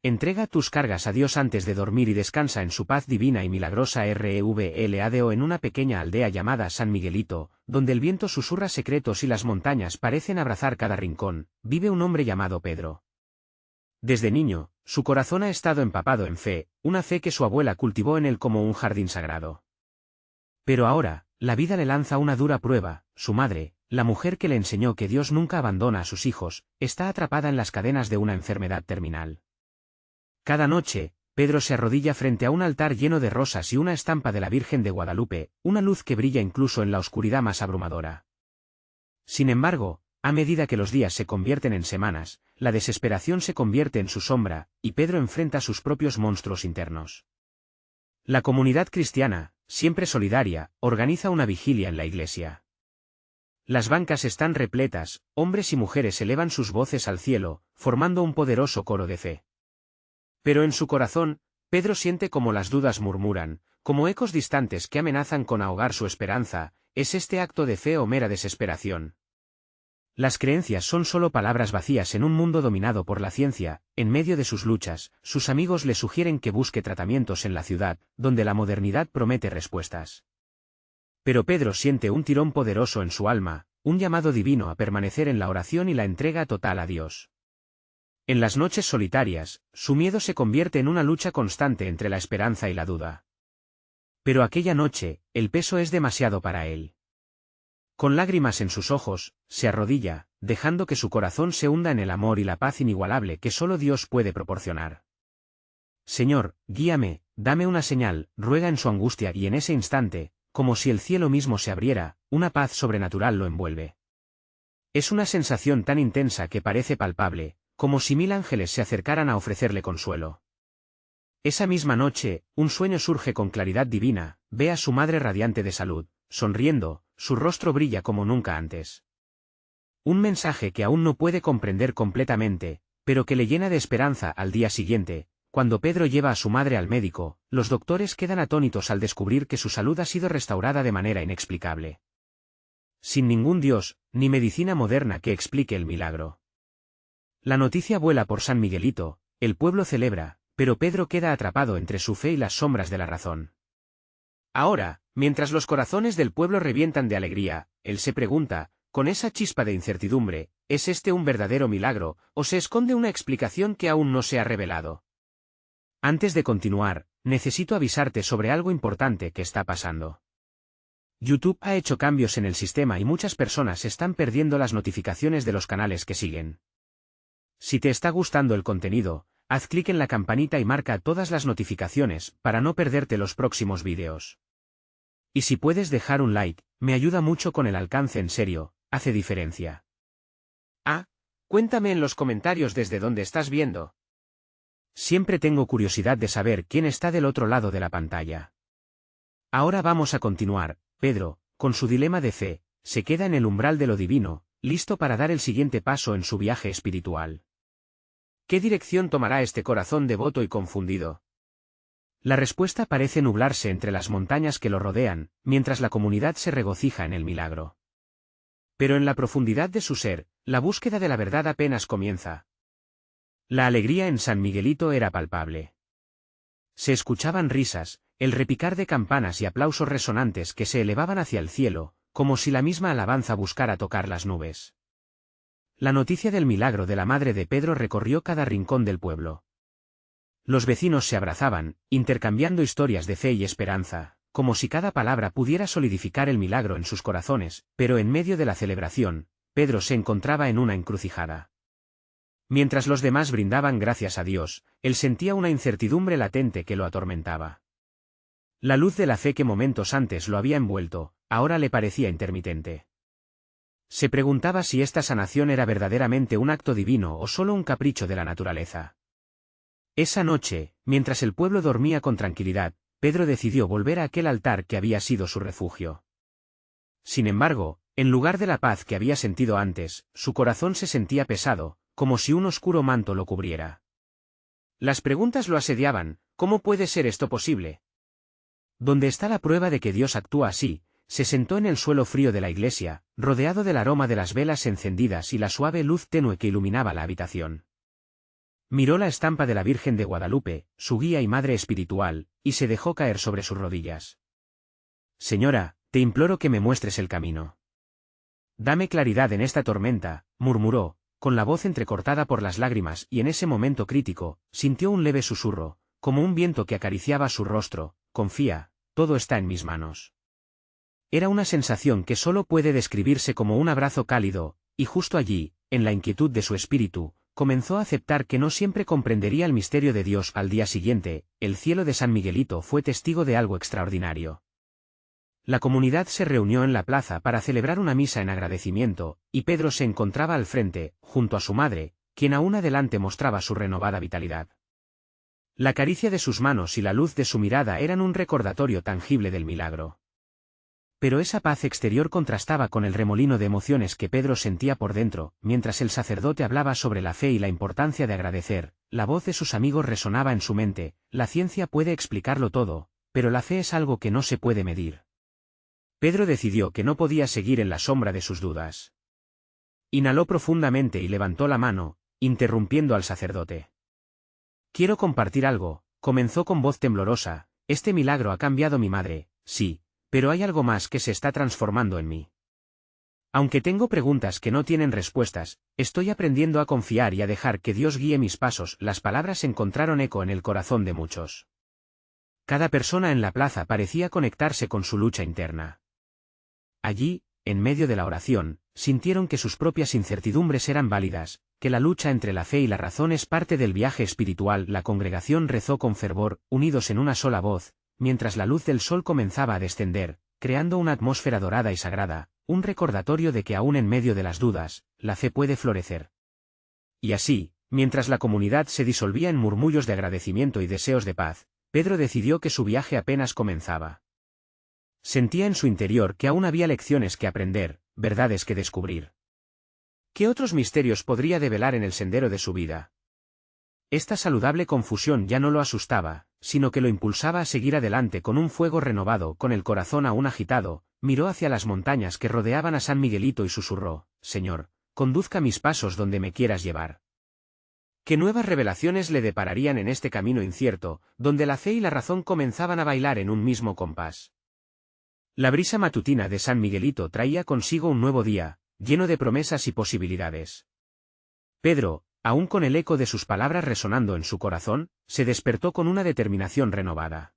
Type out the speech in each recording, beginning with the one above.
Entrega tus cargas a Dios antes de dormir y descansa en su paz divina y milagrosa. REVLADO. En una pequeña aldea llamada San Miguelito, donde el viento susurra secretos y las montañas parecen abrazar cada rincón, vive un hombre llamado Pedro. Desde niño, su corazón ha estado empapado en fe, una fe que su abuela cultivó en él como un jardín sagrado. Pero ahora, la vida le lanza una dura prueba. Su madre, la mujer que le enseñó que Dios nunca abandona a sus hijos, está atrapada en las cadenas de una enfermedad terminal. Cada noche, Pedro se arrodilla frente a un altar lleno de rosas y una estampa de la Virgen de Guadalupe, una luz que brilla incluso en la oscuridad más abrumadora. Sin embargo, a medida que los días se convierten en semanas, la desesperación se convierte en su sombra, y Pedro enfrenta sus propios monstruos internos. La comunidad cristiana, siempre solidaria, organiza una vigilia en la iglesia. Las bancas están repletas, hombres y mujeres elevan sus voces al cielo, formando un poderoso coro de fe. Pero en su corazón, Pedro siente como las dudas murmuran, como ecos distantes que amenazan con ahogar su esperanza. ¿Es este acto de fe o mera desesperación? Las creencias son solo palabras vacías en un mundo dominado por la ciencia. En medio de sus luchas, sus amigos le sugieren que busque tratamientos en la ciudad, donde la modernidad promete respuestas. Pero Pedro siente un tirón poderoso en su alma, un llamado divino a permanecer en la oración y la entrega total a Dios. En las noches solitarias, su miedo se convierte en una lucha constante entre la esperanza y la duda. Pero aquella noche, el peso es demasiado para él. Con lágrimas en sus ojos, se arrodilla, dejando que su corazón se hunda en el amor y la paz inigualable que solo Dios puede proporcionar. Señor, guíame, dame una señal, ruega en su angustia, y en ese instante, como si el cielo mismo se abriera, una paz sobrenatural lo envuelve. Es una sensación tan intensa que parece palpable, como si 1000 ángeles se acercaran a ofrecerle consuelo. Esa misma noche, un sueño surge con claridad divina. Ve a su madre radiante de salud, sonriendo, su rostro brilla como nunca antes. Un mensaje que aún no puede comprender completamente, pero que le llena de esperanza. Al día siguiente, cuando Pedro lleva a su madre al médico, los doctores quedan atónitos al descubrir que su salud ha sido restaurada de manera inexplicable. Sin ningún Dios, ni medicina moderna que explique el milagro. La noticia vuela por San Miguelito, el pueblo celebra, pero Pedro queda atrapado entre su fe y las sombras de la razón. Ahora, mientras los corazones del pueblo revientan de alegría, él se pregunta, con esa chispa de incertidumbre, ¿es este un verdadero milagro, o se esconde una explicación que aún no se ha revelado? Antes de continuar, necesito avisarte sobre algo importante que está pasando. YouTube ha hecho cambios en el sistema y muchas personas están perdiendo las notificaciones de los canales que siguen. Si te está gustando el contenido, haz clic en la campanita y marca todas las notificaciones para no perderte los próximos vídeos. Y si puedes dejar un like, me ayuda mucho con el alcance. En serio, hace diferencia. Cuéntame en los comentarios desde dónde estás viendo. Siempre tengo curiosidad de saber quién está del otro lado de la pantalla. Ahora vamos a continuar. Pedro, con su dilema de fe, se queda en el umbral de lo divino, listo para dar el siguiente paso en su viaje espiritual. ¿Qué dirección tomará este corazón devoto y confundido? La respuesta parece nublarse entre las montañas que lo rodean, mientras la comunidad se regocija en el milagro. Pero en la profundidad de su ser, la búsqueda de la verdad apenas comienza. La alegría en San Miguelito era palpable. Se escuchaban risas, el repicar de campanas y aplausos resonantes que se elevaban hacia el cielo, como si la misma alabanza buscara tocar las nubes. La noticia del milagro de la madre de Pedro recorrió cada rincón del pueblo. Los vecinos se abrazaban, intercambiando historias de fe y esperanza, como si cada palabra pudiera solidificar el milagro en sus corazones. Pero en medio de la celebración, Pedro se encontraba en una encrucijada. Mientras los demás brindaban gracias a Dios, él sentía una incertidumbre latente que lo atormentaba. La luz de la fe que momentos antes lo había envuelto, ahora le parecía intermitente. Se preguntaba si esta sanación era verdaderamente un acto divino o solo un capricho de la naturaleza. Esa noche, mientras el pueblo dormía con tranquilidad, Pedro decidió volver a aquel altar que había sido su refugio. Sin embargo, en lugar de la paz que había sentido antes, su corazón se sentía pesado, como si un oscuro manto lo cubriera. Las preguntas lo asediaban. ¿Cómo puede ser esto posible? ¿Dónde está la prueba de que Dios actúa así? Se sentó en el suelo frío de la iglesia, rodeado del aroma de las velas encendidas y la suave luz tenue que iluminaba la habitación. Miró la estampa de la Virgen de Guadalupe, su guía y madre espiritual, y se dejó caer sobre sus rodillas. Señora, te imploro que me muestres el camino. Dame claridad en esta tormenta, murmuró, con la voz entrecortada por las lágrimas, y en ese momento crítico, sintió un leve susurro, como un viento que acariciaba su rostro: confía, todo está en mis manos. Era una sensación que solo puede describirse como un abrazo cálido, y justo allí, en la inquietud de su espíritu, comenzó a aceptar que no siempre comprendería el misterio de Dios. Al día siguiente, el cielo de San Miguelito fue testigo de algo extraordinario. La comunidad se reunió en la plaza para celebrar una misa en agradecimiento, y Pedro se encontraba al frente, junto a su madre, quien aún adelante mostraba su renovada vitalidad. La caricia de sus manos y la luz de su mirada eran un recordatorio tangible del milagro. Pero esa paz exterior contrastaba con el remolino de emociones que Pedro sentía por dentro. Mientras el sacerdote hablaba sobre la fe y la importancia de agradecer, la voz de sus amigos resonaba en su mente: la ciencia puede explicarlo todo, pero la fe es algo que no se puede medir. Pedro decidió que no podía seguir en la sombra de sus dudas. Inhaló profundamente y levantó la mano, interrumpiendo al sacerdote. Quiero compartir algo, comenzó con voz temblorosa. Este milagro ha cambiado mi madre, sí, pero hay algo más que se está transformando en mí. Aunque tengo preguntas que no tienen respuestas, estoy aprendiendo a confiar y a dejar que Dios guíe mis pasos. Las palabras encontraron eco en el corazón de muchos. Cada persona en la plaza parecía conectarse con su lucha interna. Allí, en medio de la oración, sintieron que sus propias incertidumbres eran válidas, que la lucha entre la fe y la razón es parte del viaje espiritual. La congregación rezó con fervor, unidos en una sola voz, mientras la luz del sol comenzaba a descender, creando una atmósfera dorada y sagrada, un recordatorio de que aún en medio de las dudas, la fe puede florecer. Y así, mientras la comunidad se disolvía en murmullos de agradecimiento y deseos de paz, Pedro decidió que su viaje apenas comenzaba. Sentía en su interior que aún había lecciones que aprender, verdades que descubrir. ¿Qué otros misterios podría develar en el sendero de su vida? Esta saludable confusión ya no lo asustaba, sino que lo impulsaba a seguir adelante con un fuego renovado. Con el corazón aún agitado, miró hacia las montañas que rodeaban a San Miguelito y susurró: Señor, conduzca mis pasos donde me quieras llevar. ¿Qué nuevas revelaciones le depararían en este camino incierto, donde la fe y la razón comenzaban a bailar en un mismo compás? La brisa matutina de San Miguelito traía consigo un nuevo día, lleno de promesas y posibilidades. Pedro, aún con el eco de sus palabras resonando en su corazón, se despertó con una determinación renovada.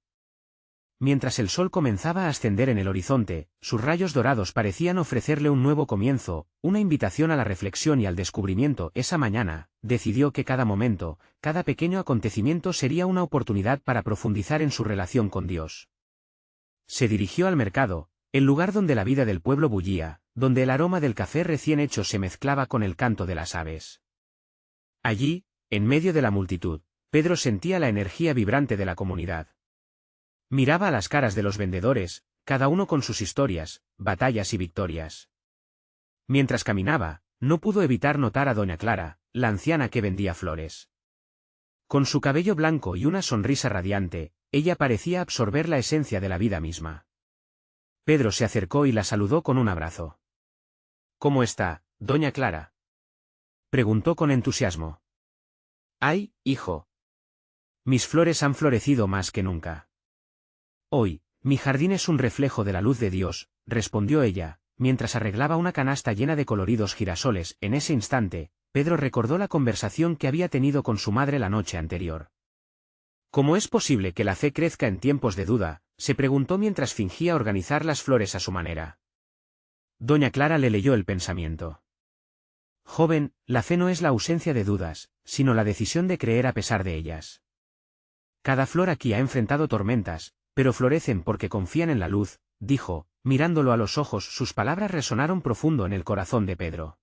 Mientras el sol comenzaba a ascender en el horizonte, sus rayos dorados parecían ofrecerle un nuevo comienzo, una invitación a la reflexión y al descubrimiento. Esa mañana, decidió que cada momento, cada pequeño acontecimiento sería una oportunidad para profundizar en su relación con Dios. Se dirigió al mercado, el lugar donde la vida del pueblo bullía, donde el aroma del café recién hecho se mezclaba con el canto de las aves. Allí, en medio de la multitud, Pedro sentía la energía vibrante de la comunidad. Miraba a las caras de los vendedores, cada uno con sus historias, batallas y victorias. Mientras caminaba, no pudo evitar notar a doña Clara, la anciana que vendía flores. Con su cabello blanco y una sonrisa radiante, ella parecía absorber la esencia de la vida misma. Pedro se acercó y la saludó con un abrazo. ¿Cómo está, doña Clara?, preguntó con entusiasmo. ¡Ay, hijo! Mis flores han florecido más que nunca. Hoy, mi jardín es un reflejo de la luz de Dios, respondió ella, mientras arreglaba una canasta llena de coloridos girasoles. En ese instante, Pedro recordó la conversación que había tenido con su madre la noche anterior. ¿Cómo es posible que la fe crezca en tiempos de duda?, se preguntó mientras fingía organizar las flores a su manera. Doña Clara le leyó el pensamiento. Joven, la fe no es la ausencia de dudas, sino la decisión de creer a pesar de ellas. Cada flor aquí ha enfrentado tormentas, pero florecen porque confían en la luz, dijo, mirándolo a los ojos. Sus palabras resonaron profundo en el corazón de Pedro.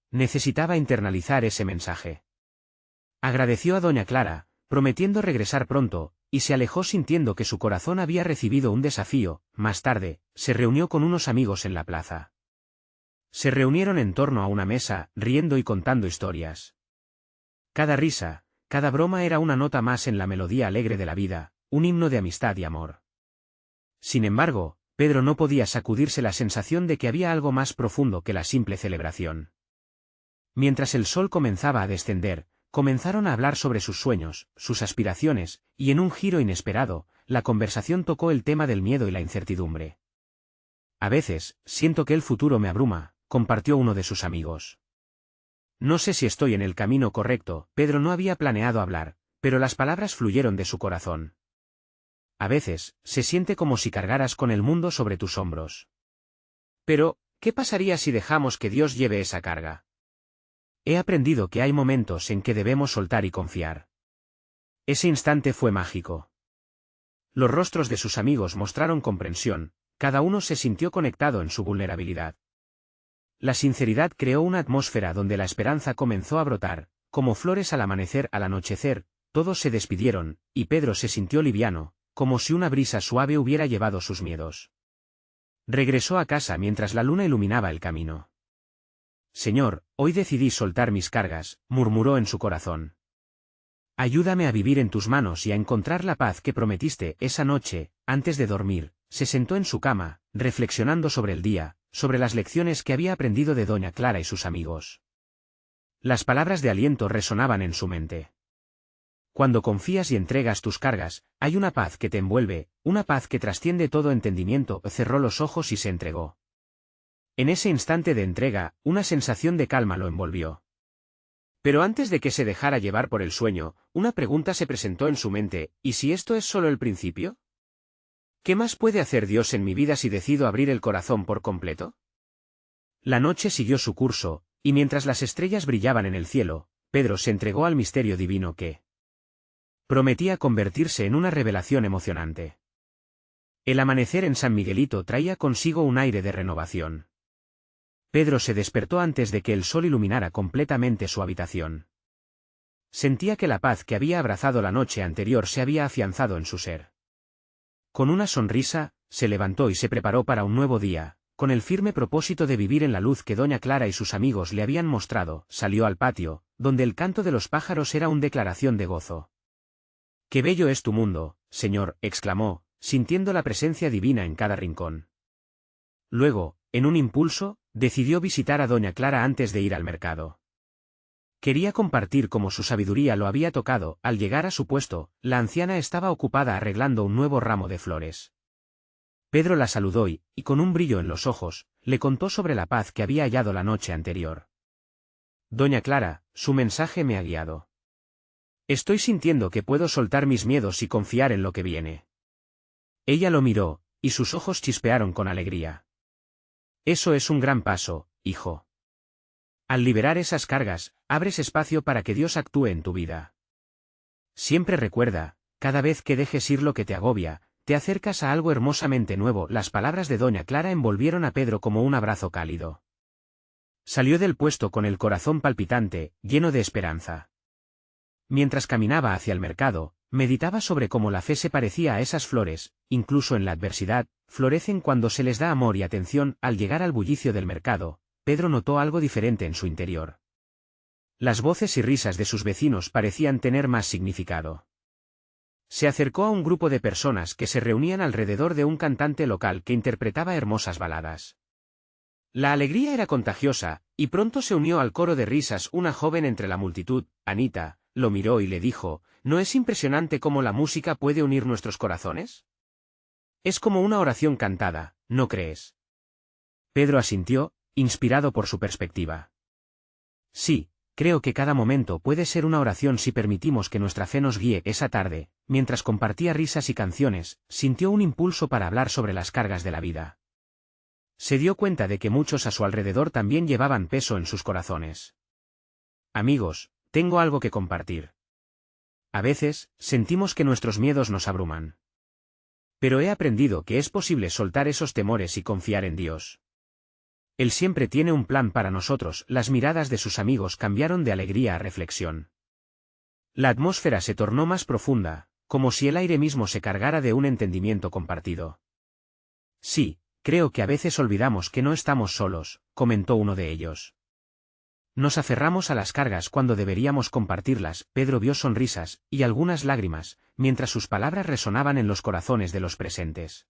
Necesitaba internalizar ese mensaje. Agradeció a doña Clara, prometiendo regresar pronto, y se alejó sintiendo que su corazón había recibido un desafío. Más tarde, se reunió con unos amigos en la plaza. Se reunieron en torno a una mesa, riendo y contando historias. Cada risa, cada broma era una nota más en la melodía alegre de la vida, un himno de amistad y amor. Sin embargo, Pedro no podía sacudirse la sensación de que había algo más profundo que la simple celebración. Mientras el sol comenzaba a descender, comenzaron a hablar sobre sus sueños, sus aspiraciones, y en un giro inesperado, la conversación tocó el tema del miedo y la incertidumbre. A veces, siento que el futuro me abruma, compartió uno de sus amigos. No sé si estoy en el camino correcto. Pedro no había planeado hablar, pero las palabras fluyeron de su corazón. A veces, se siente como si cargaras con el mundo sobre tus hombros. Pero, ¿qué pasaría si dejamos que Dios lleve esa carga? He aprendido que hay momentos en que debemos soltar y confiar. Ese instante fue mágico. Los rostros de sus amigos mostraron comprensión, cada uno se sintió conectado en su vulnerabilidad. La sinceridad creó una atmósfera donde la esperanza comenzó a brotar, como flores al amanecer. Al anochecer, todos se despidieron, y Pedro se sintió liviano, como si una brisa suave hubiera llevado sus miedos. Regresó a casa mientras la luna iluminaba el camino. Señor, hoy decidí soltar mis cargas, murmuró en su corazón. Ayúdame a vivir en tus manos y a encontrar la paz que prometiste. Esa noche, antes de dormir, se sentó en su cama, reflexionando sobre el día, sobre las lecciones que había aprendido de doña Clara y sus amigos. Las palabras de aliento resonaban en su mente. Cuando confías y entregas tus cargas, hay una paz que te envuelve, una paz que trasciende todo entendimiento. Cerró los ojos y se entregó. En ese instante de entrega, una sensación de calma lo envolvió. Pero antes de que se dejara llevar por el sueño, una pregunta se presentó en su mente: ¿y si esto es solo el principio? ¿Qué más puede hacer Dios en mi vida si decido abrir el corazón por completo? La noche siguió su curso, y mientras las estrellas brillaban en el cielo, Pedro se entregó al misterio divino que prometía convertirse en una revelación emocionante. El amanecer en San Miguelito traía consigo un aire de renovación. Pedro se despertó antes de que el sol iluminara completamente su habitación. Sentía que la paz que había abrazado la noche anterior se había afianzado en su ser. Con una sonrisa, se levantó y se preparó para un nuevo día, con el firme propósito de vivir en la luz que doña Clara y sus amigos le habían mostrado. Salió al patio, donde el canto de los pájaros era una declaración de gozo. «¡Qué bello es tu mundo, Señor!», exclamó, sintiendo la presencia divina en cada rincón. Luego, en un impulso, decidió visitar a doña Clara antes de ir al mercado. Quería compartir cómo su sabiduría lo había tocado. Al llegar a su puesto, la anciana estaba ocupada arreglando un nuevo ramo de flores. Pedro la saludó y, con un brillo en los ojos, le contó sobre la paz que había hallado la noche anterior. «Doña Clara, su mensaje me ha guiado. Estoy sintiendo que puedo soltar mis miedos y confiar en lo que viene». Ella lo miró, y sus ojos chispearon con alegría. «Eso es un gran paso, hijo. Al liberar esas cargas, abres espacio para que Dios actúe en tu vida. Siempre recuerda, cada vez que dejes ir lo que te agobia, te acercas a algo hermosamente nuevo». Las palabras de doña Clara envolvieron a Pedro como un abrazo cálido. Salió del puesto con el corazón palpitante, lleno de esperanza. Mientras caminaba hacia el mercado, meditaba sobre cómo la fe se parecía a esas flores, incluso en la adversidad, florecen cuando se les da amor y atención. Al llegar al bullicio del mercado, Pedro notó algo diferente en su interior. Las voces y risas de sus vecinos parecían tener más significado. Se acercó a un grupo de personas que se reunían alrededor de un cantante local que interpretaba hermosas baladas. La alegría era contagiosa, y pronto se unió al coro de risas una joven entre la multitud. Anita lo miró y le dijo: «¿No es impresionante cómo la música puede unir nuestros corazones? Es como una oración cantada, ¿no crees?». Pedro asintió, inspirado por su perspectiva. «Sí, creo que cada momento puede ser una oración si permitimos que nuestra fe nos guíe». Esa tarde, mientras compartía risas y canciones, sintió un impulso para hablar sobre las cargas de la vida. Se dio cuenta de que muchos a su alrededor también llevaban peso en sus corazones. «Amigos, tengo algo que compartir. A veces, sentimos que nuestros miedos nos abruman. Pero he aprendido que es posible soltar esos temores y confiar en Dios. Él siempre tiene un plan para nosotros». Las miradas de sus amigos cambiaron de alegría a reflexión. La atmósfera se tornó más profunda, como si el aire mismo se cargara de un entendimiento compartido. «Sí, creo que a veces olvidamos que no estamos solos», comentó uno de ellos. «Nos aferramos a las cargas cuando deberíamos compartirlas». Pedro vio sonrisas, y algunas lágrimas, mientras sus palabras resonaban en los corazones de los presentes.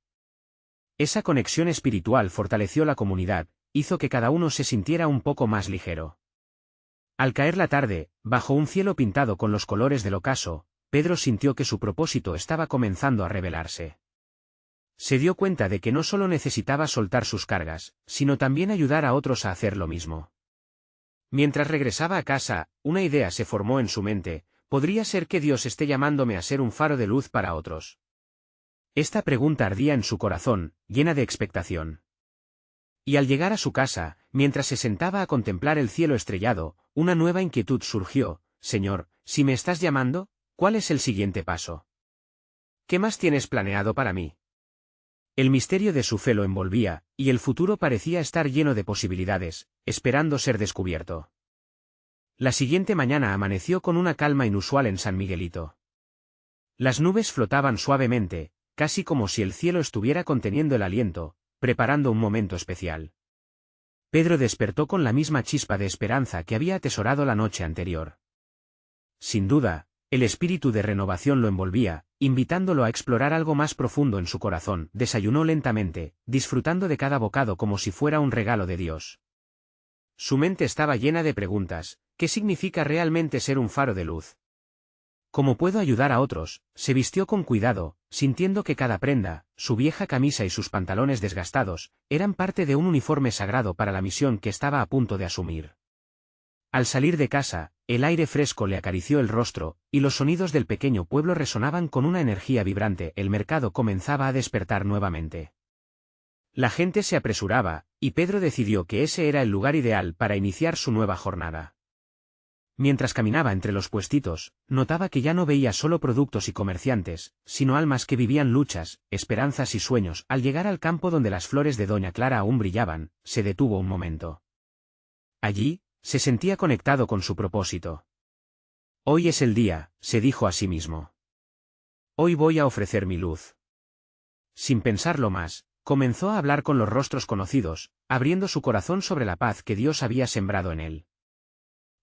Esa conexión espiritual fortaleció la comunidad, hizo que cada uno se sintiera un poco más ligero. Al caer la tarde, bajo un cielo pintado con los colores del ocaso, Pedro sintió que su propósito estaba comenzando a revelarse. Se dio cuenta de que no solo necesitaba soltar sus cargas, sino también ayudar a otros a hacer lo mismo. Mientras regresaba a casa, una idea se formó en su mente: ¿podría ser que Dios esté llamándome a ser un faro de luz para otros? Esta pregunta ardía en su corazón, llena de expectación. Y al llegar a su casa, mientras se sentaba a contemplar el cielo estrellado, una nueva inquietud surgió: Señor, si me estás llamando, ¿cuál es el siguiente paso? ¿Qué más tienes planeado para mí? El misterio de su fe lo envolvía, y el futuro parecía estar lleno de posibilidades, esperando ser descubierto. La siguiente mañana amaneció con una calma inusual en San Miguelito. Las nubes flotaban suavemente, casi como si el cielo estuviera conteniendo el aliento, preparando un momento especial. Pedro despertó con la misma chispa de esperanza que había atesorado la noche anterior. Sin duda, el espíritu de renovación lo envolvía, invitándolo a explorar algo más profundo en su corazón. Desayunó lentamente, disfrutando de cada bocado como si fuera un regalo de Dios. Su mente estaba llena de preguntas: ¿qué significa realmente ser un faro de luz? ¿Cómo puedo ayudar a otros? Se vistió con cuidado, sintiendo que cada prenda, su vieja camisa y sus pantalones desgastados, eran parte de un uniforme sagrado para la misión que estaba a punto de asumir. Al salir de casa, el aire fresco le acarició el rostro, y los sonidos del pequeño pueblo resonaban con una energía vibrante. El mercado comenzaba a despertar nuevamente. La gente se apresuraba, y Pedro decidió que ese era el lugar ideal para iniciar su nueva jornada. Mientras caminaba entre los puestitos, notaba que ya no veía solo productos y comerciantes, sino almas que vivían luchas, esperanzas y sueños. Al llegar al campo donde las flores de Doña Clara aún brillaban, se detuvo un momento. Allí, se sentía conectado con su propósito. Hoy es el día, se dijo a sí mismo. Hoy voy a ofrecer mi luz. Sin pensarlo más, comenzó a hablar con los rostros conocidos, abriendo su corazón sobre la paz que Dios había sembrado en él.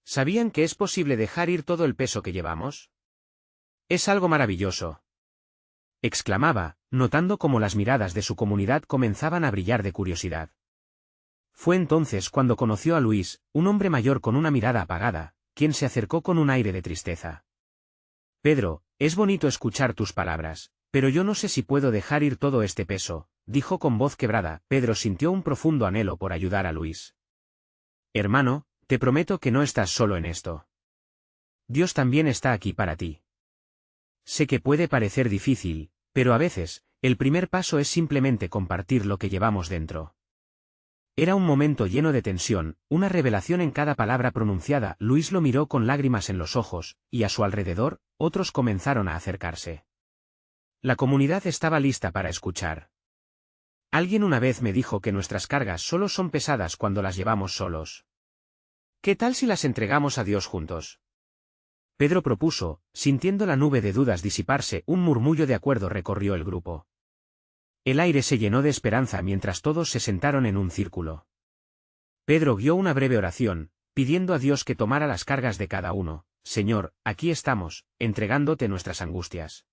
¿Sabían que es posible dejar ir todo el peso que llevamos? Es algo maravilloso, exclamaba, notando cómo las miradas de su comunidad comenzaban a brillar de curiosidad. Fue entonces cuando conoció a Luis, un hombre mayor con una mirada apagada, quien se acercó con un aire de tristeza. Pedro, es bonito escuchar tus palabras, pero yo no sé si puedo dejar ir todo este peso, dijo con voz quebrada. Pedro sintió un profundo anhelo por ayudar a Luis. Hermano, te prometo que no estás solo en esto. Dios también está aquí para ti. Sé que puede parecer difícil, pero a veces, el primer paso es simplemente compartir lo que llevamos dentro. Era un momento lleno de tensión, una revelación en cada palabra pronunciada. Luis lo miró con lágrimas en los ojos, y a su alrededor, otros comenzaron a acercarse. La comunidad estaba lista para escuchar. Alguien una vez me dijo que nuestras cargas solo son pesadas cuando las llevamos solos. ¿Qué tal si las entregamos a Dios juntos? Pedro propuso, sintiendo la nube de dudas disiparse. Un murmullo de acuerdo recorrió el grupo. El aire se llenó de esperanza mientras todos se sentaron en un círculo. Pedro guió una breve oración, pidiendo a Dios que tomara las cargas de cada uno. Señor, aquí estamos, entregándote nuestras angustias.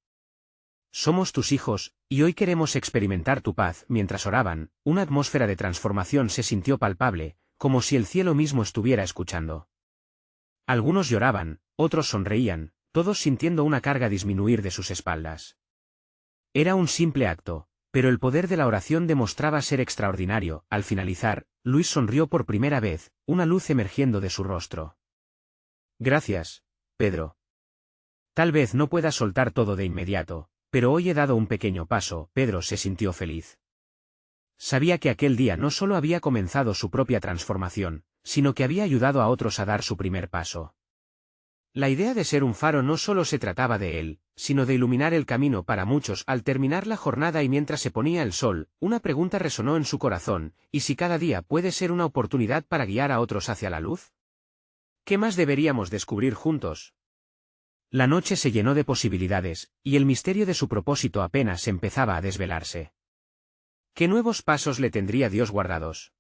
Somos tus hijos, y hoy queremos experimentar tu paz. Mientras oraban, una atmósfera de transformación se sintió palpable, como si el cielo mismo estuviera escuchando. Algunos lloraban, otros sonreían, todos sintiendo una carga disminuir de sus espaldas. Era un simple acto, pero el poder de la oración demostraba ser extraordinario. Al finalizar, Luis sonrió por primera vez, una luz emergiendo de su rostro. Gracias, Pedro. Tal vez no pueda soltar todo de inmediato, pero hoy he dado un pequeño paso. Pedro se sintió feliz. Sabía que aquel día no solo había comenzado su propia transformación, sino que había ayudado a otros a dar su primer paso. La idea de ser un faro no solo se trataba de él, sino de iluminar el camino para muchos. Al terminar la jornada y mientras se ponía el sol, una pregunta resonó en su corazón: ¿y si cada día puede ser una oportunidad para guiar a otros hacia la luz? ¿Qué más deberíamos descubrir juntos? La noche se llenó de posibilidades, y el misterio de su propósito apenas empezaba a desvelarse. ¿Qué nuevos pasos le tendría Dios guardados?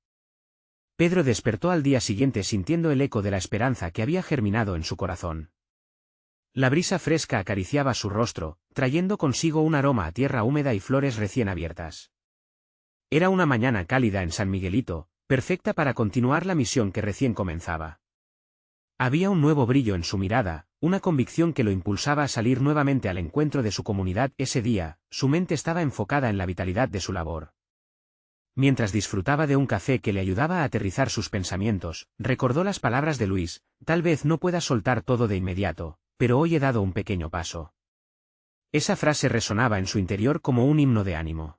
Pedro despertó al día siguiente sintiendo el eco de la esperanza que había germinado en su corazón. La brisa fresca acariciaba su rostro, trayendo consigo un aroma a tierra húmeda y flores recién abiertas. Era una mañana cálida en San Miguelito, perfecta para continuar la misión que recién comenzaba. Había un nuevo brillo en su mirada, una convicción que lo impulsaba a salir nuevamente al encuentro de su comunidad ese día. Su mente estaba enfocada en la vitalidad de su labor. Mientras disfrutaba de un café que le ayudaba a aterrizar sus pensamientos, recordó las palabras de Luis: tal vez no pueda soltar todo de inmediato, pero hoy he dado un pequeño paso. Esa frase resonaba en su interior como un himno de ánimo.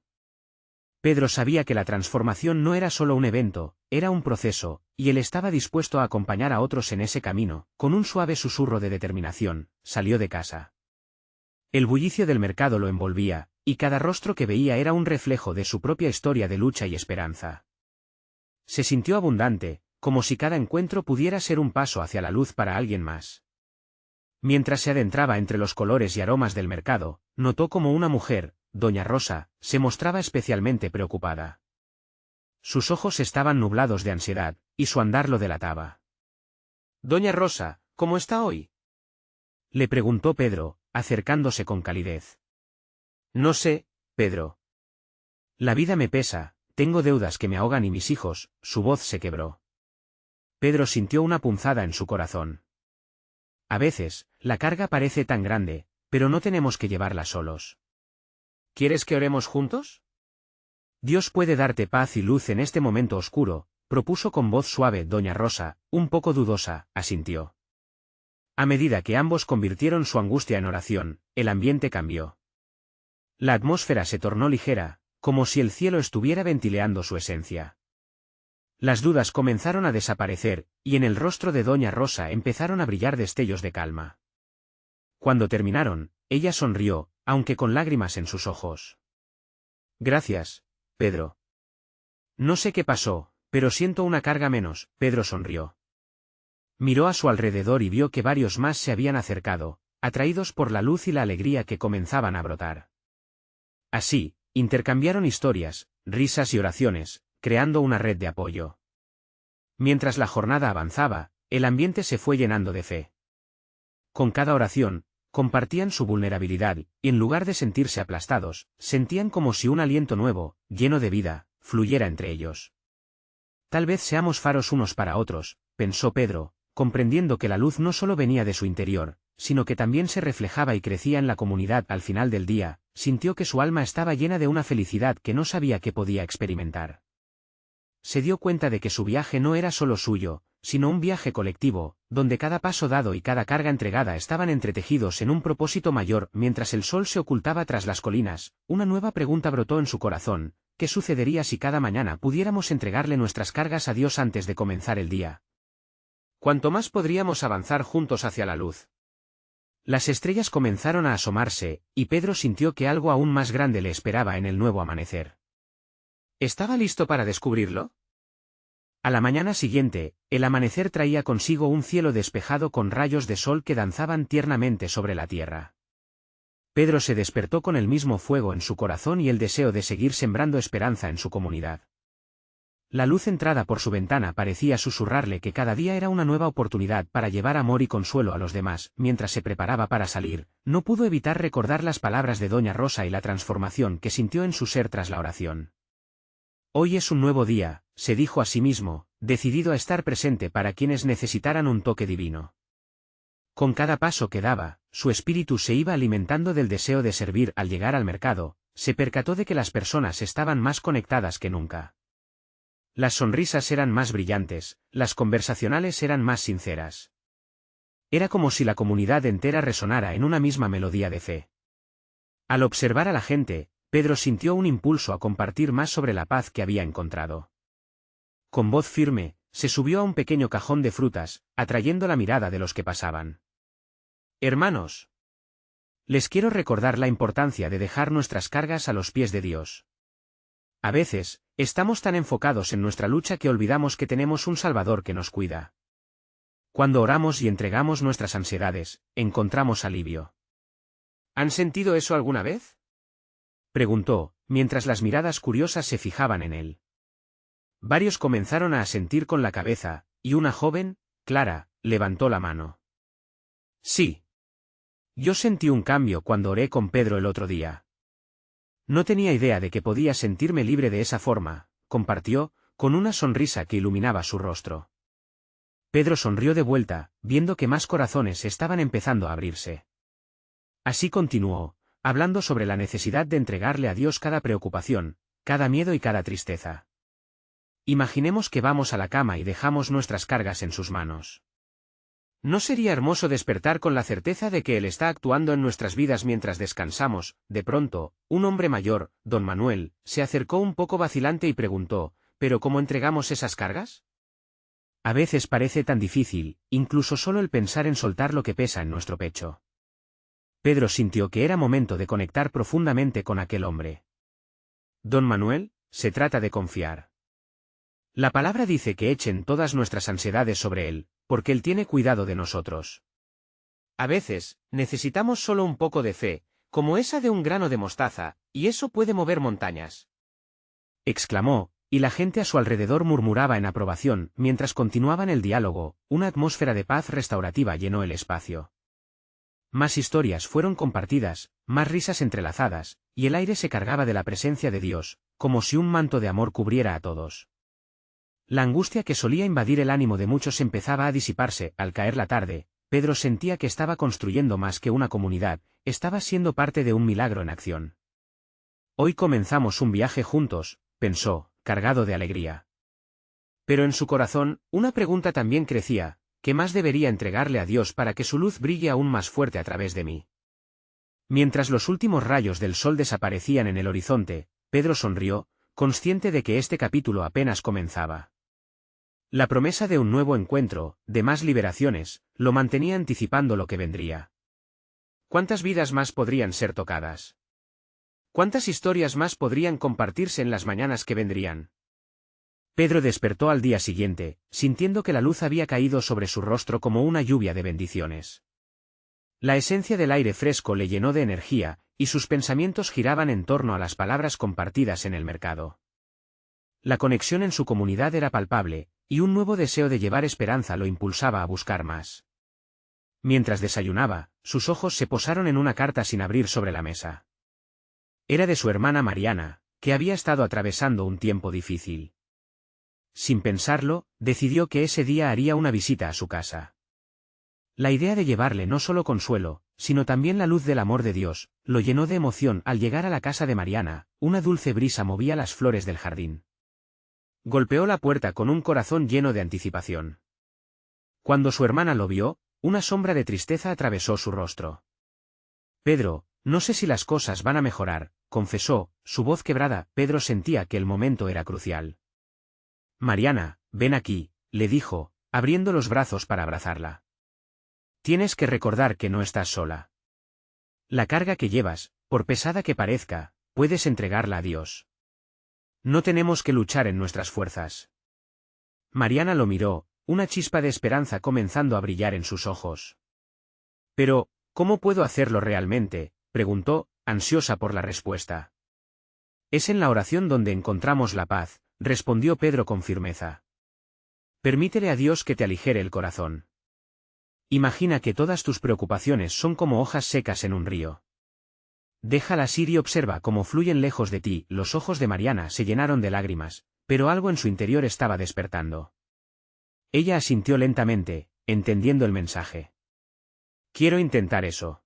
Pedro sabía que la transformación no era solo un evento, era un proceso, y él estaba dispuesto a acompañar a otros en ese camino. Con un suave susurro de determinación, salió de casa. El bullicio del mercado lo envolvía, y cada rostro que veía era un reflejo de su propia historia de lucha y esperanza. Se sintió abundante, como si cada encuentro pudiera ser un paso hacia la luz para alguien más. Mientras se adentraba entre los colores y aromas del mercado, notó como una mujer, doña Rosa, se mostraba especialmente preocupada. Sus ojos estaban nublados de ansiedad, y su andar lo delataba. «Doña Rosa, ¿cómo está hoy?», le preguntó Pedro, acercándose con calidez. «No sé, Pedro. La vida me pesa, tengo deudas que me ahogan y mis hijos». Su voz se quebró. Pedro sintió una punzada en su corazón. A veces, la carga parece tan grande, pero no tenemos que llevarla solos. ¿Quieres que oremos juntos? Dios puede darte paz y luz en este momento oscuro, propuso con voz suave doña Rosa, un poco dudosa, asintió. A medida que ambos convirtieron su angustia en oración, el ambiente cambió. La atmósfera se tornó ligera, como si el cielo estuviera ventilando su esencia. Las dudas comenzaron a desaparecer, y en el rostro de doña Rosa empezaron a brillar destellos de calma. Cuando terminaron, ella sonrió, aunque con lágrimas en sus ojos. «Gracias, Pedro. No sé qué pasó, pero siento una carga menos». Pedro sonrió. Miró a su alrededor y vio que varios más se habían acercado, atraídos por la luz y la alegría que comenzaban a brotar. Así, intercambiaron historias, risas y oraciones, creando una red de apoyo. Mientras la jornada avanzaba, el ambiente se fue llenando de fe. Con cada oración, compartían su vulnerabilidad, y en lugar de sentirse aplastados, sentían como si un aliento nuevo, lleno de vida, fluyera entre ellos. Tal vez seamos faros unos para otros, pensó Pedro, comprendiendo que la luz no solo venía de su interior, sino que también se reflejaba y crecía en la comunidad. Al final del día, sintió que su alma estaba llena de una felicidad que no sabía que podía experimentar. Se dio cuenta de que su viaje no era solo suyo, sino un viaje colectivo, donde cada paso dado y cada carga entregada estaban entretejidos en un propósito mayor. Mientras el sol se ocultaba tras las colinas, una nueva pregunta brotó en su corazón: ¿qué sucedería si cada mañana pudiéramos entregarle nuestras cargas a Dios antes de comenzar el día? ¿Cuánto más podríamos avanzar juntos hacia la luz? Las estrellas comenzaron a asomarse, y Pedro sintió que algo aún más grande le esperaba en el nuevo amanecer. ¿Estaba listo para descubrirlo? A la mañana siguiente, el amanecer traía consigo un cielo despejado con rayos de sol que danzaban tiernamente sobre la tierra. Pedro se despertó con el mismo fuego en su corazón y el deseo de seguir sembrando esperanza en su comunidad. La luz entrada por su ventana parecía susurrarle que cada día era una nueva oportunidad para llevar amor y consuelo a los demás. Mientras se preparaba para salir, no pudo evitar recordar las palabras de doña Rosa y la transformación que sintió en su ser tras la oración. Hoy es un nuevo día, se dijo a sí mismo, decidido a estar presente para quienes necesitaran un toque divino. Con cada paso que daba, su espíritu se iba alimentando del deseo de servir. Al llegar al mercado, se percató de que las personas estaban más conectadas que nunca. Las sonrisas eran más brillantes, las conversacionales eran más sinceras. Era como si la comunidad entera resonara en una misma melodía de fe. Al observar a la gente, Pedro sintió un impulso a compartir más sobre la paz que había encontrado. Con voz firme, se subió a un pequeño cajón de frutas, atrayendo la mirada de los que pasaban. «Hermanos, les quiero recordar la importancia de dejar nuestras cargas a los pies de Dios. A veces, estamos tan enfocados en nuestra lucha que olvidamos que tenemos un Salvador que nos cuida. Cuando oramos y entregamos nuestras ansiedades, encontramos alivio». ¿Han sentido eso alguna vez?, preguntó, mientras las miradas curiosas se fijaban en él. Varios comenzaron a asentir con la cabeza, y una joven, Clara, levantó la mano. «Sí. Yo sentí un cambio cuando oré con Pedro el otro día. No tenía idea de que podía sentirme libre de esa forma», compartió, con una sonrisa que iluminaba su rostro. Pedro sonrió de vuelta, viendo que más corazones estaban empezando a abrirse. Así continuó, hablando sobre la necesidad de entregarle a Dios cada preocupación, cada miedo y cada tristeza. Imaginemos que vamos a la cama y dejamos nuestras cargas en sus manos. ¿No sería hermoso despertar con la certeza de que Él está actuando en nuestras vidas mientras descansamos? De pronto, un hombre mayor, don Manuel, se acercó un poco vacilante y preguntó, ¿pero cómo entregamos esas cargas? A veces parece tan difícil, incluso solo el pensar en soltar lo que pesa en nuestro pecho. Pedro sintió que era momento de conectar profundamente con aquel hombre. Don Manuel, se trata de confiar. La palabra dice que echen todas nuestras ansiedades sobre Él, porque Él tiene cuidado de nosotros. A veces, necesitamos solo un poco de fe, como esa de un grano de mostaza, y eso puede mover montañas. Exclamó, y la gente a su alrededor murmuraba en aprobación, mientras continuaban el diálogo, una atmósfera de paz restaurativa llenó el espacio. Más historias fueron compartidas, más risas entrelazadas, y el aire se cargaba de la presencia de Dios, como si un manto de amor cubriera a todos. La angustia que solía invadir el ánimo de muchos empezaba a disiparse. Al caer la tarde, Pedro sentía que estaba construyendo más que una comunidad, estaba siendo parte de un milagro en acción. Hoy comenzamos un viaje juntos, pensó, cargado de alegría. Pero en su corazón, una pregunta también crecía: ¿qué más debería entregarle a Dios para que su luz brille aún más fuerte a través de mí? Mientras los últimos rayos del sol desaparecían en el horizonte, Pedro sonrió, consciente de que este capítulo apenas comenzaba. La promesa de un nuevo encuentro, de más liberaciones, lo mantenía anticipando lo que vendría. ¿Cuántas vidas más podrían ser tocadas? ¿Cuántas historias más podrían compartirse en las mañanas que vendrían? Pedro despertó al día siguiente, sintiendo que la luz había caído sobre su rostro como una lluvia de bendiciones. La esencia del aire fresco le llenó de energía, y sus pensamientos giraban en torno a las palabras compartidas en el mercado. La conexión en su comunidad era palpable, y un nuevo deseo de llevar esperanza lo impulsaba a buscar más. Mientras desayunaba, sus ojos se posaron en una carta sin abrir sobre la mesa. Era de su hermana Mariana, que había estado atravesando un tiempo difícil. Sin pensarlo, decidió que ese día haría una visita a su casa. La idea de llevarle no solo consuelo, sino también la luz del amor de Dios, lo llenó de emoción. Al llegar a la casa de Mariana, una dulce brisa movía las flores del jardín. Golpeó la puerta con un corazón lleno de anticipación. Cuando su hermana lo vio, una sombra de tristeza atravesó su rostro. Pedro, no sé si las cosas van a mejorar, confesó, su voz quebrada. Pedro sentía que el momento era crucial. Mariana, ven aquí, le dijo, abriendo los brazos para abrazarla. Tienes que recordar que no estás sola. La carga que llevas, por pesada que parezca, puedes entregarla a Dios. No tenemos que luchar en nuestras fuerzas. Mariana lo miró, una chispa de esperanza comenzando a brillar en sus ojos. Pero, ¿cómo puedo hacerlo realmente?, preguntó, ansiosa por la respuesta. Es en la oración donde encontramos la paz, respondió Pedro con firmeza. Permítele a Dios que te aligere el corazón. Imagina que todas tus preocupaciones son como hojas secas en un río. Déjalas ir y observa cómo fluyen lejos de ti. Los ojos de Mariana se llenaron de lágrimas, pero algo en su interior estaba despertando. Ella asintió lentamente, entendiendo el mensaje. Quiero intentar eso.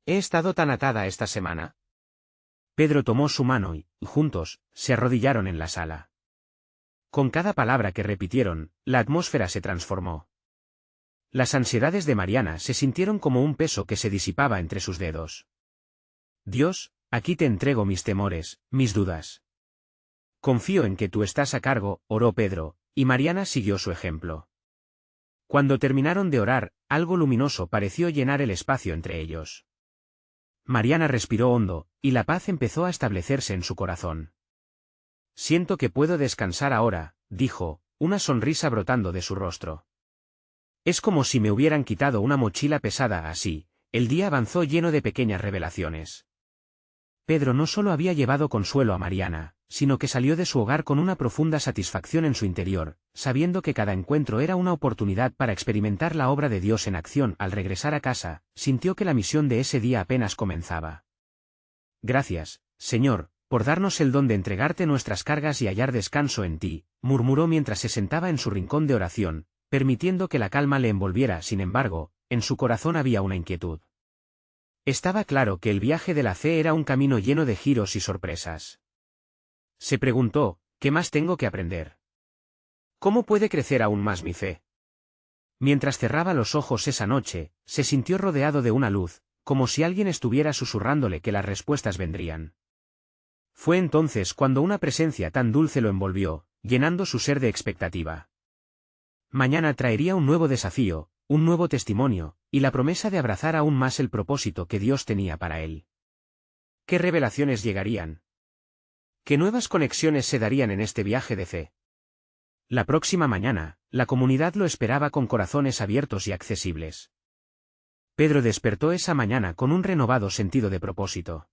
He estado tan atada esta semana. Pedro tomó su mano y, juntos, se arrodillaron en la sala. Con cada palabra que repitieron, la atmósfera se transformó. Las ansiedades de Mariana se sintieron como un peso que se disipaba entre sus dedos. Dios, aquí te entrego mis temores, mis dudas. Confío en que tú estás a cargo, oró Pedro, y Mariana siguió su ejemplo. Cuando terminaron de orar, algo luminoso pareció llenar el espacio entre ellos. Mariana respiró hondo, y la paz empezó a establecerse en su corazón. Siento que puedo descansar ahora, dijo, una sonrisa brotando de su rostro. Es como si me hubieran quitado una mochila pesada. Así, el día avanzó lleno de pequeñas revelaciones. Pedro no solo había llevado consuelo a Mariana, sino que salió de su hogar con una profunda satisfacción en su interior, sabiendo que cada encuentro era una oportunidad para experimentar la obra de Dios en acción. Al regresar a casa, sintió que la misión de ese día apenas comenzaba. Gracias, Señor, por darnos el don de entregarte nuestras cargas y hallar descanso en ti, murmuró mientras se sentaba en su rincón de oración, permitiendo que la calma le envolviera. Sin embargo, en su corazón había una inquietud. Estaba claro que el viaje de la fe era un camino lleno de giros y sorpresas. Se preguntó, ¿qué más tengo que aprender? ¿Cómo puede crecer aún más mi fe? Mientras cerraba los ojos esa noche, se sintió rodeado de una luz, como si alguien estuviera susurrándole que las respuestas vendrían. Fue entonces cuando una presencia tan dulce lo envolvió, llenando su ser de expectativa. Mañana traería un nuevo desafío, un nuevo testimonio, y la promesa de abrazar aún más el propósito que Dios tenía para él. ¿Qué revelaciones llegarían? ¿Qué nuevas conexiones se darían en este viaje de fe? La próxima mañana, la comunidad lo esperaba con corazones abiertos y accesibles. Pedro despertó esa mañana con un renovado sentido de propósito.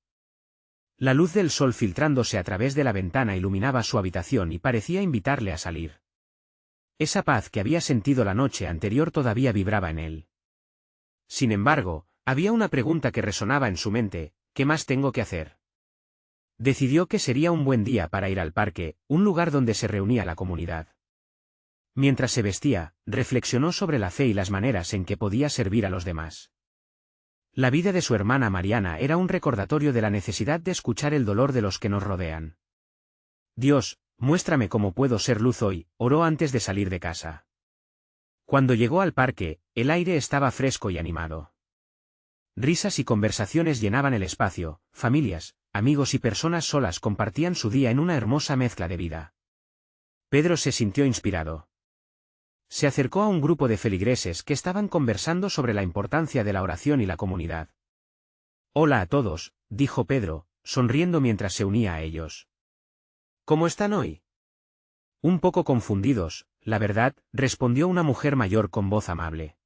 La luz del sol filtrándose a través de la ventana iluminaba su habitación y parecía invitarle a salir. Esa paz que había sentido la noche anterior todavía vibraba en él. Sin embargo, había una pregunta que resonaba en su mente: ¿qué más tengo que hacer? Decidió que sería un buen día para ir al parque, un lugar donde se reunía la comunidad. Mientras se vestía, reflexionó sobre la fe y las maneras en que podía servir a los demás. La vida de su hermana Mariana era un recordatorio de la necesidad de escuchar el dolor de los que nos rodean. Dios, muéstrame cómo puedo ser luz hoy, oró antes de salir de casa. Cuando llegó al parque, el aire estaba fresco y animado. Risas y conversaciones llenaban el espacio, familias, amigos y personas solas compartían su día en una hermosa mezcla de vida. Pedro se sintió inspirado. Se acercó a un grupo de feligreses que estaban conversando sobre la importancia de la oración y la comunidad. Hola a todos, dijo Pedro, sonriendo mientras se unía a ellos. ¿Cómo están hoy? Un poco confundidos, la verdad, respondió una mujer mayor con voz amable.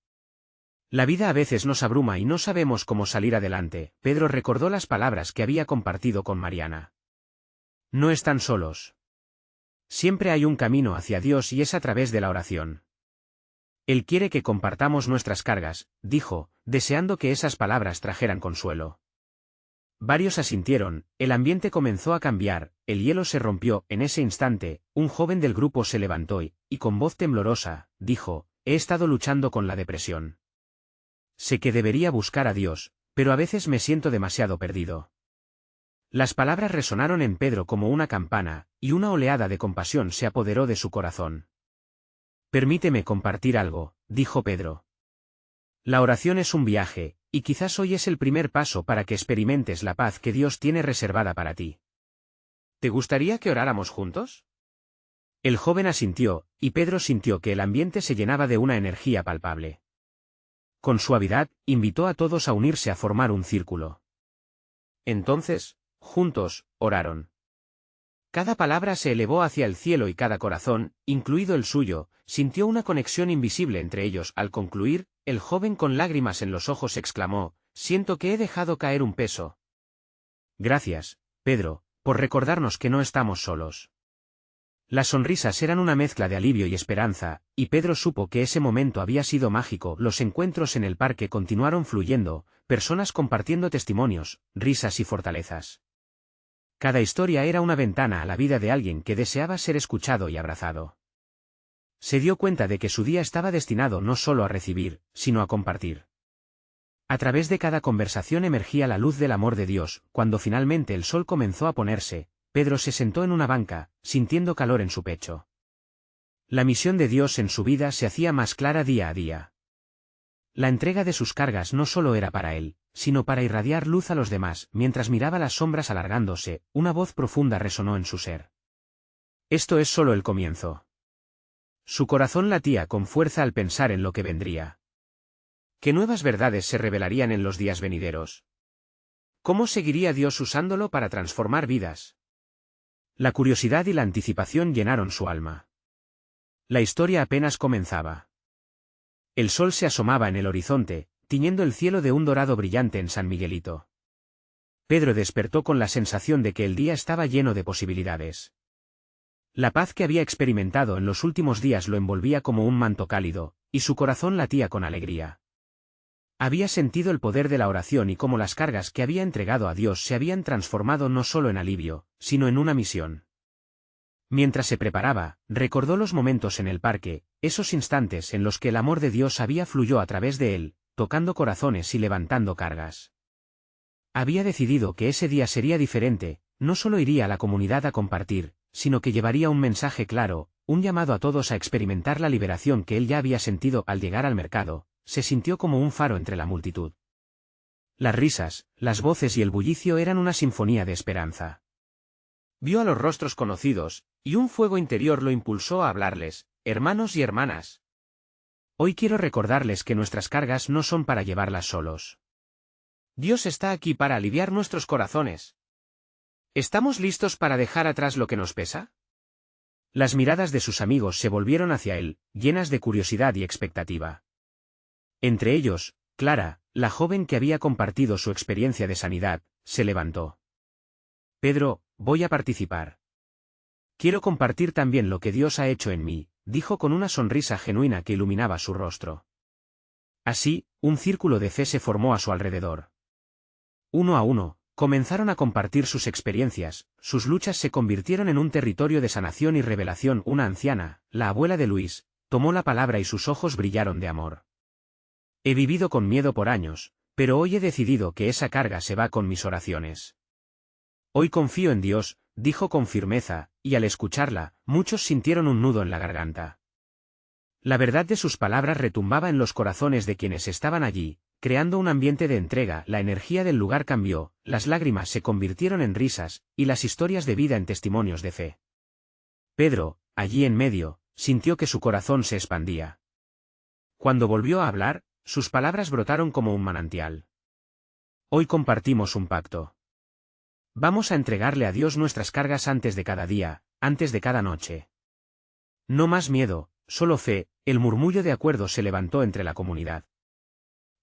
La vida a veces nos abruma y no sabemos cómo salir adelante. Pedro recordó las palabras que había compartido con Mariana. No están solos. Siempre hay un camino hacia Dios y es a través de la oración. Él quiere que compartamos nuestras cargas, dijo, deseando que esas palabras trajeran consuelo. Varios asintieron, el ambiente comenzó a cambiar, el hielo se rompió. En ese instante, un joven del grupo se levantó y con voz temblorosa, dijo, he estado luchando con la depresión. Sé que debería buscar a Dios, pero a veces me siento demasiado perdido. Las palabras resonaron en Pedro como una campana, y una oleada de compasión se apoderó de su corazón. Permíteme compartir algo, dijo Pedro. La oración es un viaje, y quizás hoy es el primer paso para que experimentes la paz que Dios tiene reservada para ti. ¿Te gustaría que oráramos juntos? El joven asintió, y Pedro sintió que el ambiente se llenaba de una energía palpable. Con suavidad, invitó a todos a unirse a formar un círculo. Entonces, juntos, oraron. Cada palabra se elevó hacia el cielo y cada corazón, incluido el suyo, sintió una conexión invisible entre ellos. Al concluir, el joven con lágrimas en los ojos exclamó, siento que he dejado caer un peso. Gracias, Pedro, por recordarnos que no estamos solos. Las sonrisas eran una mezcla de alivio y esperanza, y Pedro supo que ese momento había sido mágico. Los encuentros en el parque continuaron fluyendo, personas compartiendo testimonios, risas y fortalezas. Cada historia era una ventana a la vida de alguien que deseaba ser escuchado y abrazado. Se dio cuenta de que su día estaba destinado no solo a recibir, sino a compartir. A través de cada conversación emergía la luz del amor de Dios. Cuando finalmente el sol comenzó a ponerse, Pedro se sentó en una banca, sintiendo calor en su pecho. La misión de Dios en su vida se hacía más clara día a día. La entrega de sus cargas no solo era para él, sino para irradiar luz a los demás. Mientras miraba las sombras alargándose, una voz profunda resonó en su ser. Esto es solo el comienzo. Su corazón latía con fuerza al pensar en lo que vendría. ¿Qué nuevas verdades se revelarían en los días venideros? ¿Cómo seguiría Dios usándolo para transformar vidas? La curiosidad y la anticipación llenaron su alma. La historia apenas comenzaba. El sol se asomaba en el horizonte, tiñendo el cielo de un dorado brillante en San Miguelito. Pedro despertó con la sensación de que el día estaba lleno de posibilidades. La paz que había experimentado en los últimos días lo envolvía como un manto cálido, y su corazón latía con alegría. Había sentido el poder de la oración y cómo las cargas que había entregado a Dios se habían transformado no solo en alivio, sino en una misión. Mientras se preparaba, recordó los momentos en el parque, esos instantes en los que el amor de Dios fluyó a través de él, tocando corazones y levantando cargas. Había decidido que ese día sería diferente, no solo iría a la comunidad a compartir, sino que llevaría un mensaje claro, un llamado a todos a experimentar la liberación que él ya había sentido al llegar al mercado. Se sintió como un faro entre la multitud. Las risas, las voces y el bullicio eran una sinfonía de esperanza. Vio a los rostros conocidos, y un fuego interior lo impulsó a hablarles: hermanos y hermanas. Hoy quiero recordarles que nuestras cargas no son para llevarlas solos. Dios está aquí para aliviar nuestros corazones. ¿Estamos listos para dejar atrás lo que nos pesa? Las miradas de sus amigos se volvieron hacia él, llenas de curiosidad y expectativa. Entre ellos, Clara, la joven que había compartido su experiencia de sanidad, se levantó. Pedro, voy a participar. Quiero compartir también lo que Dios ha hecho en mí, dijo con una sonrisa genuina que iluminaba su rostro. Así, un círculo de fe se formó a su alrededor. Uno a uno, comenzaron a compartir sus experiencias, sus luchas se convirtieron en un territorio de sanación y revelación. Una anciana, la abuela de Luis, tomó la palabra y sus ojos brillaron de amor. He vivido con miedo por años, pero hoy he decidido que esa carga se va con mis oraciones. Hoy confío en Dios, dijo con firmeza, y al escucharla, muchos sintieron un nudo en la garganta. La verdad de sus palabras retumbaba en los corazones de quienes estaban allí, creando un ambiente de entrega. La energía del lugar cambió, las lágrimas se convirtieron en risas, y las historias de vida en testimonios de fe. Pedro, allí en medio, sintió que su corazón se expandía. Cuando volvió a hablar, sus palabras brotaron como un manantial. Hoy compartimos un pacto. Vamos a entregarle a Dios nuestras cargas antes de cada día, antes de cada noche. No más miedo, solo fe. El murmullo de acuerdo se levantó entre la comunidad.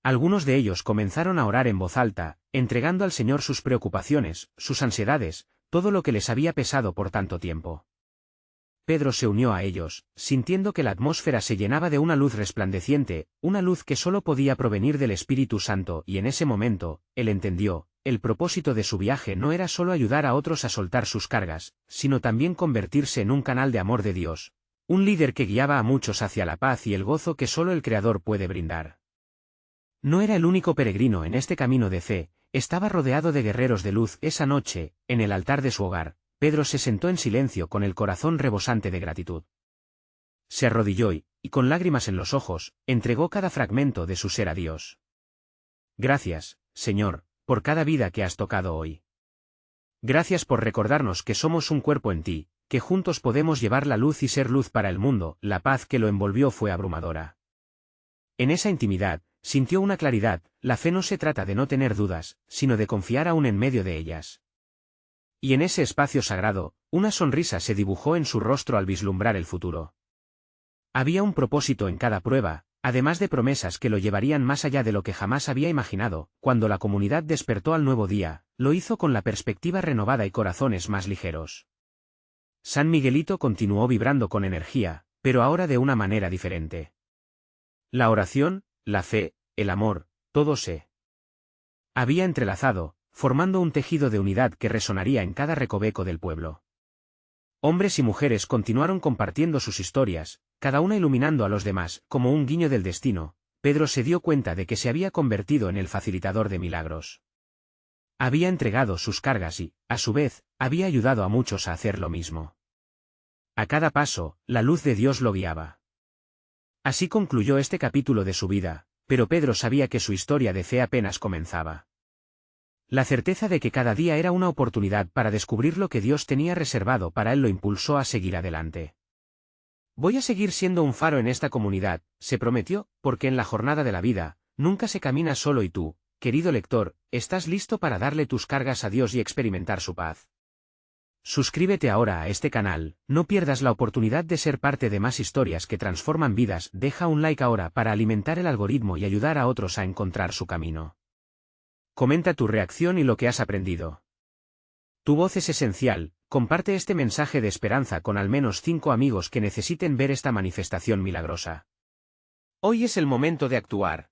Algunos de ellos comenzaron a orar en voz alta, entregando al Señor sus preocupaciones, sus ansiedades, todo lo que les había pesado por tanto tiempo. Pedro se unió a ellos, sintiendo que la atmósfera se llenaba de una luz resplandeciente, una luz que solo podía provenir del Espíritu Santo, y en ese momento, él entendió, el propósito de su viaje no era solo ayudar a otros a soltar sus cargas, sino también convertirse en un canal de amor de Dios, un líder que guiaba a muchos hacia la paz y el gozo que solo el Creador puede brindar. No era el único peregrino en este camino de fe, estaba rodeado de guerreros de luz. Esa noche, en el altar de su hogar, Pedro se sentó en silencio con el corazón rebosante de gratitud. Se arrodilló y, con lágrimas en los ojos, entregó cada fragmento de su ser a Dios. Gracias, Señor, por cada vida que has tocado hoy. Gracias por recordarnos que somos un cuerpo en ti, que juntos podemos llevar la luz y ser luz para el mundo. La paz que lo envolvió fue abrumadora. En esa intimidad, sintió una claridad: la fe no se trata de no tener dudas, sino de confiar aún en medio de ellas. Y en ese espacio sagrado, una sonrisa se dibujó en su rostro al vislumbrar el futuro. Había un propósito en cada prueba, además de promesas que lo llevarían más allá de lo que jamás había imaginado. Cuando la comunidad despertó al nuevo día, lo hizo con la perspectiva renovada y corazones más ligeros. San Miguelito continuó vibrando con energía, pero ahora de una manera diferente. La oración, la fe, el amor, todo se había entrelazado, formando un tejido de unidad que resonaría en cada recoveco del pueblo. Hombres y mujeres continuaron compartiendo sus historias, cada una iluminando a los demás. Como un guiño del destino, Pedro se dio cuenta de que se había convertido en el facilitador de milagros. Había entregado sus cargas y, a su vez, había ayudado a muchos a hacer lo mismo. A cada paso, la luz de Dios lo guiaba. Así concluyó este capítulo de su vida, pero Pedro sabía que su historia de fe apenas comenzaba. La certeza de que cada día era una oportunidad para descubrir lo que Dios tenía reservado para él lo impulsó a seguir adelante. Voy a seguir siendo un faro en esta comunidad, se prometió, porque en la jornada de la vida, nunca se camina solo. Y tú, querido lector, ¿estás listo para darle tus cargas a Dios y experimentar su paz? Suscríbete ahora a este canal, no pierdas la oportunidad de ser parte de más historias que transforman vidas. Deja un like ahora para alimentar el algoritmo y ayudar a otros a encontrar su camino. Comenta tu reacción y lo que has aprendido. Tu voz es esencial. Comparte este mensaje de esperanza con al menos 5 amigos que necesiten ver esta manifestación milagrosa. Hoy es el momento de actuar.